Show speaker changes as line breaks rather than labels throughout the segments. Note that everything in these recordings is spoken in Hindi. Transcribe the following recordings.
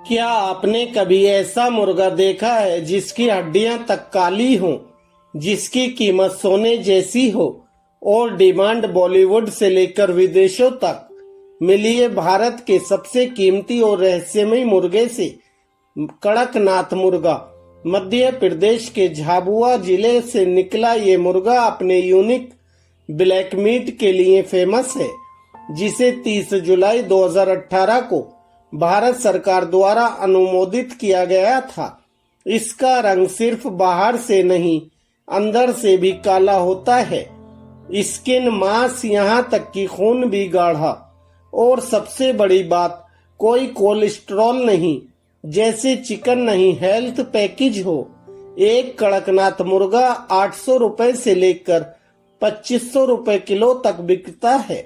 क्या आपने कभी ऐसा मुर्गा देखा है जिसकी हड्डियां तक काली हों, जिसकी कीमत सोने जैसी हो और डिमांड बॉलीवुड से लेकर विदेशों तक? मिलिए भारत के सबसे कीमती और रहस्यमयी मुर्गे से। कड़कनाथ मुर्गा। मध्य प्रदेश के झाबुआ जिले से निकला ये मुर्गा अपने यूनिक ब्लैक मीट के लिए फेमस है, जिसे 30 जुलाई 2018 को भारत सरकार द्वारा अनुमोदित किया गया था। इसका रंग सिर्फ बाहर से नहीं, अंदर से भी काला होता है। स्किन, मांस, यहाँ तक कि खून भी गाढ़ा। और सबसे बड़ी बात, कोई कोलेस्ट्रॉल नहीं, जैसे चिकन नहीं, हेल्थ पैकेज हो। एक कड़कनाथ मुर्गा 800 रुपए से लेकर 2500 रुपए किलो तक बिकता है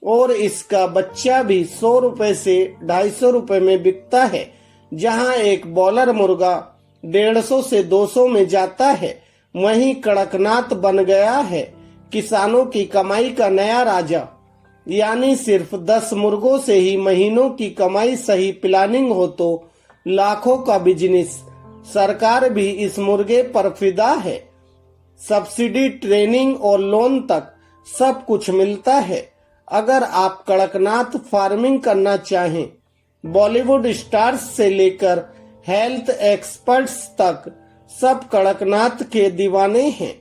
और इसका बच्चा भी 100 रुपए से 250 रुपए में बिकता है। जहां एक बॉयलर मुर्गा 150 से 200 में जाता है, वहीं कड़कनाथ बन गया है किसानों की कमाई का नया राजा। यानी सिर्फ 10 मुर्गों से ही महीनों की कमाई। सही प्लानिंग हो तो लाखों का बिजनेस। सरकार भी इस मुर्गे पर फिदा है। सब्सिडी, ट्रेनिंग और लोन तक सब कुछ मिलता है। अगर आप कड़कनाथ फार्मिंग करना चाहें, बॉलीवुड स्टार्स से लेकर हेल्थ एक्सपर्ट्स तक सब कड़कनाथ के दीवाने हैं।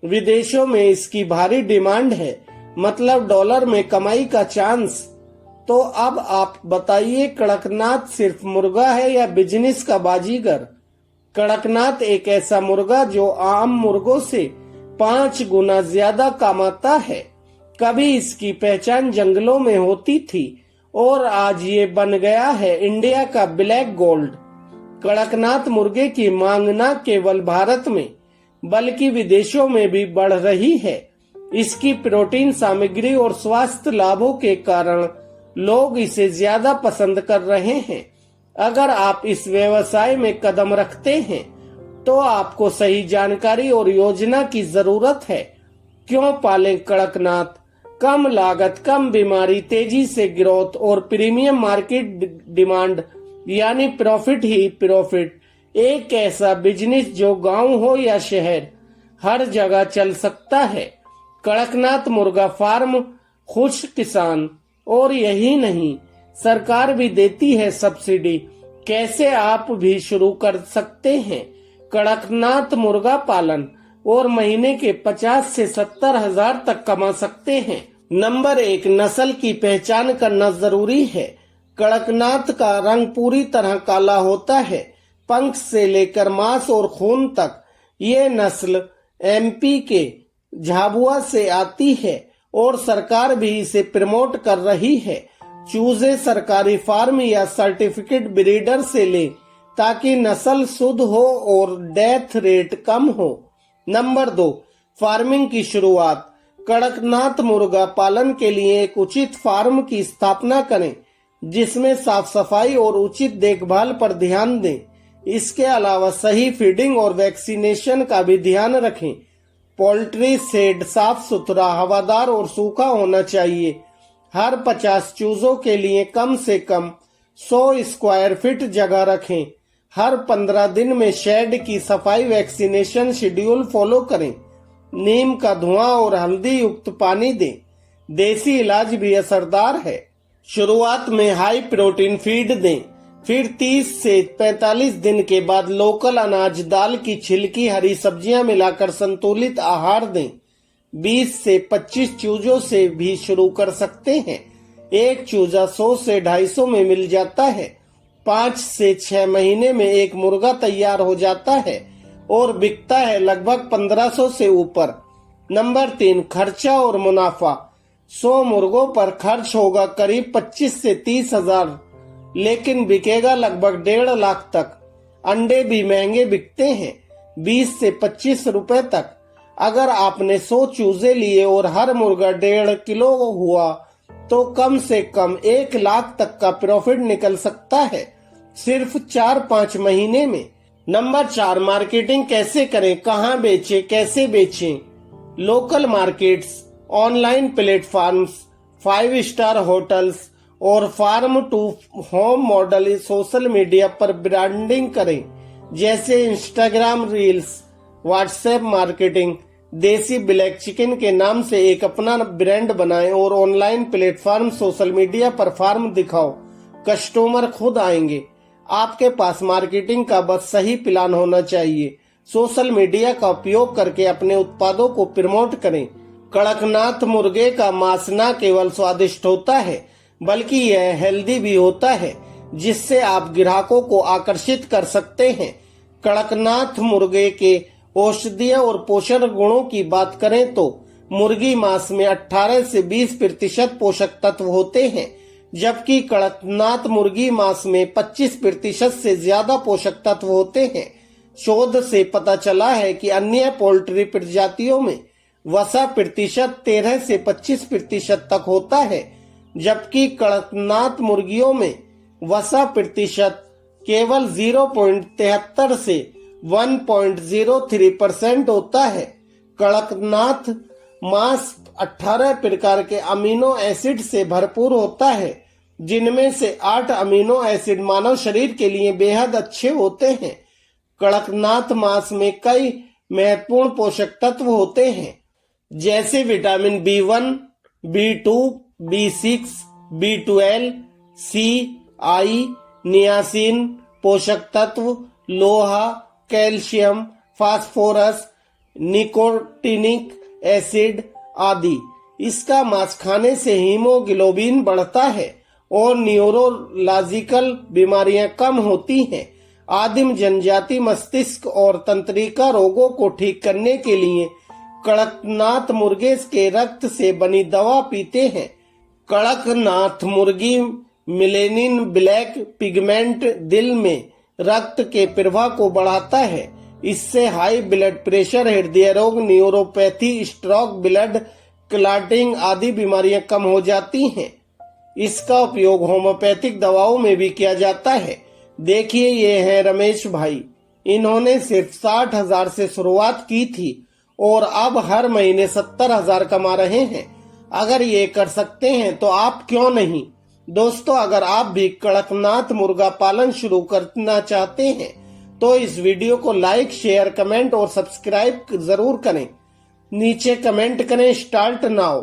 विदेशों में इसकी भारी डिमांड है, मतलब डॉलर में कमाई का चांस। तो अब आप बताइए, कड़कनाथ सिर्फ मुर्गा है या बिजनेस का बाजीगर? कड़कनाथ एक ऐसा मुर्गा जो आम मुर्गों से 5 गुना ज्यादा कमाता है। कभी इसकी पहचान जंगलों में होती थी और आज ये बन गया है इंडिया का ब्लैक गोल्ड। कड़कनाथ मुर्गे की मांग न केवल भारत में बल्कि विदेशों में भी बढ़ रही है। इसकी प्रोटीन सामग्री और स्वास्थ्य लाभों के कारण लोग इसे ज्यादा पसंद कर रहे हैं। अगर आप इस व्यवसाय में कदम रखते हैं तो आपको सही जानकारी और योजना की जरूरत है। क्यों पालें कड़कनाथ? कम लागत, कम बीमारी, तेजी से ग्रोथ और प्रीमियम मार्केट डिमांड, यानी प्रॉफिट ही प्रॉफिट। एक ऐसा बिजनेस जो गांव हो या शहर, हर जगह चल सकता है। कड़कनाथ मुर्गा फार्म, खुश किसान। और यही नहीं, सरकार भी देती है सब्सिडी। कैसे आप भी शुरू कर सकते हैं कड़कनाथ मुर्गा पालन और महीने के 50 से 70 हजार तक कमा सकते हैं। नंबर 1, नस्ल की पहचान करना जरूरी है। कड़कनाथ का रंग पूरी तरह काला होता है, पंख से लेकर मांस और खून तक। ये नस्ल MP के झाबुआ से आती है और सरकार भी इसे प्रमोट कर रही है। चूजे सरकारी फार्म या सर्टिफिकेट ब्रीडर से ले ताकि नस्ल शुद्ध हो और डेथ रेट कम हो। नंबर 2, फार्मिंग की शुरुआत। कड़कनाथ मुर्गा पालन के लिए एक उचित फार्म की स्थापना करें, जिसमें साफ सफाई और उचित देखभाल पर ध्यान दें। इसके अलावा सही फीडिंग और वैक्सीनेशन का भी ध्यान रखें। पोल्ट्री शेड साफ सुथरा, हवादार और सूखा होना चाहिए। हर 50 चूजों के लिए कम से कम 100 स्क्वायर फीट जगह रखें। हर 15 दिन में शेड की सफाई, वैक्सीनेशन शेड्यूल फॉलो करें। नीम का धुआं और हल्दी युक्त पानी दें। देसी इलाज भी असरदार है। शुरुआत में हाई प्रोटीन फीड दें, फिर 30 से 45 दिन के बाद लोकल अनाज, दाल की छिलकी, हरी सब्जियां मिलाकर संतुलित आहार दें। 20 से 25 चूजों से भी शुरू कर सकते हैं। एक चूजा 100 से 250 में मिल जाता है। 5 से 6 महीने में एक मुर्गा तैयार हो जाता है और बिकता है लगभग 1500 से ऊपर। नंबर 3, खर्चा और मुनाफा। 100 मुर्गों पर खर्च होगा करीब 25 से 30 हजार, लेकिन बिकेगा लगभग 1.5 लाख तक। अंडे भी महंगे बिकते हैं, 20 से 25 रुपए तक। अगर आपने 100 चूजे लिए और हर मुर्गा 1.5 किलो हुआ तो कम से कम 1 लाख तक का प्रॉफिट निकल सकता है, सिर्फ 4-5 महीने में। नंबर 4, मार्केटिंग कैसे करें, कहां बेचें, कैसे बेचें? Local markets, online platforms, 5 star hotels और farm to home model social media पर ब्रांडिंग करें, जैसे इंस्टाग्राम रील्स, व्हाट्सएप मार्केटिंग। देसी ब्लैक चिकन के नाम से एक अपना ब्रांड बनाएं और ऑनलाइन प्लेटफॉर्म सोशल मीडिया पर फार्म दिखाओ। कस्टमर खुद आएंगे। आपके पास मार्केटिंग का बस सही प्लान होना चाहिए। सोशल मीडिया का उपयोग करके अपने उत्पादों को प्रमोट करें। कड़कनाथ मुर्गे का मांस न केवल स्वादिष्ट होता है बल्कि यह हेल्दी भी होता है, जिससे आप ग्राहकों को आकर्षित कर सकते हैं। कड़कनाथ मुर्गे के औषधीय और पोषण गुणों की बात करें तो मुर्गी मांस में 18 से 20% पोषक तत्व होते हैं, जबकि कड़कनाथ मुर्गी मांस में 25% से ज्यादा पोषक तत्व होते हैं। शोध से पता चला है कि अन्य पोल्ट्री प्रजातियों में वसा प्रतिशत 13 से 25% तक होता है, जबकि कड़कनाथ मुर्गियों में वसा प्रतिशत केवल 0.73 से 1.03% होता है। कड़कनाथ मांस 18 प्रकार के अमीनो एसिड से भरपूर होता है, जिनमें से 8 अमीनो एसिड मानव शरीर के लिए बेहद अच्छे होते हैं। कड़कनाथ मांस में कई महत्वपूर्ण पोषक तत्व होते हैं, जैसे vitamin B1, B2, B6, B12, C, I, niacin, पोषक तत्व, लोहा, कैल्शियम, फास्फोरस, निकोटिनिक एसिड आदि। इसका मांस खाने से हीमोग्लोबिन बढ़ता है और न्यूरोलॉजिकल बीमारियां कम होती हैं। आदिम जनजाति मस्तिष्क और तंत्रिका रोगों को ठीक करने के लिए कड़कनाथ मुर्गे के रक्त से बनी दवा पीते हैं। कड़कनाथ मुर्गी मेलेनिन ब्लैक पिगमेंट दिल में रक्त के प्रवाह को बढ़ाता है। इससे हाई ब्लड प्रेशर, हृदय रोग, न्यूरोपैथी, स्ट्रोक, ब्लड क्लॉटिंग आदि बीमारियां कम हो जाती हैं। इसका उपयोग होम्योपैथिक दवाओं में भी किया जाता है। देखिए, ये है रमेश भाई। इन्होंने सिर्फ 60,000 से शुरुआत की थी और अब हर महीने 70,000 कमा रहे हैं। अगर ये कर सकते हैं तो आप क्यों नहीं। दोस्तों, अगर आप भी कड़कनाथ मुर्गा पालन शुरू करना चाहते हैं तो इस वीडियो को लाइक, शेयर, कमेंट और सब्सक्राइब जरूर करें। नीचे कमेंट करें स्टार्ट नाउ।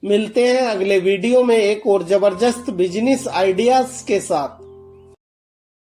मिलते हैं अगले वीडियो में एक और जबरदस्त बिजनेस आइडियाज के साथ।